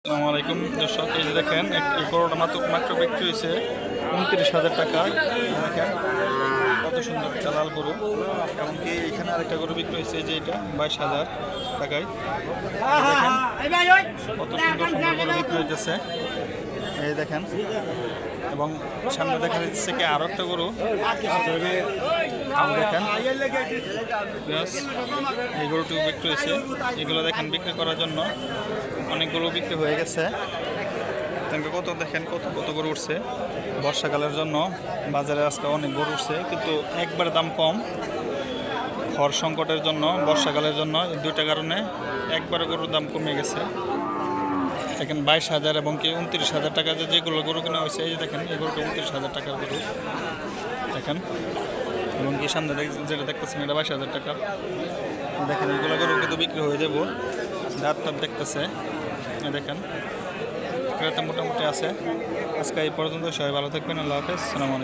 আসসালামু আলাইকুম দর্শক, এই যে দেখেন এই গরুটা মাত্র বিক্রি হয়েছে 29,000 টাকা। দেখেন কত সুন্দর একটা লাল গরু। এমনকি এখানে আরেকটা গরু বিক্রি হয়েছে, যে এটা 22,000 টাকায়। দেখেন কত সুন্দর সুন্দর গরু বিক্রি হইতেছে, এই দেখেন। এবং সামনে দেখা যাচ্ছে কি আরো একটা গরু দেখেন, এই গরুটিও বিক্রি হয়েছে। এগুলো দেখেন বিক্রি করার জন্য অনেকগুলো বিক্রি হয়ে গেছে। কত দেখেন কত কত গরু উঠছে বর্ষাকালের জন্য। বাজারে আজকে অনেক গরু উঠছে, কিন্তু একবার দাম কম। খড় সংকটের জন্য, বর্ষাকালের জন্য, এই দুইটা কারণে একবারে গরুর দাম কমে গেছে। দেখেন 22,000 এবং কি 29,000 টাকা যেগুলো গরু কেনা হয়েছে, এই যে দেখেন এই গরুটা 29,000 টাকার গরু দেখেন। এবং কি সামনে যেটা দেখতেছেন এটা 22,000 টাকা। দেখেন এগুলো গরু কিন্তু বিক্রি হয়ে যাবো। দাঁত দেখতেছে, দেখেন ক্রেতা মোটামুটি আছে। আজকে এই পর্যন্ত, সবাই ভালো থাকবেন। আল্লাহ হাফেজ, আসসালামু আলাইকুম।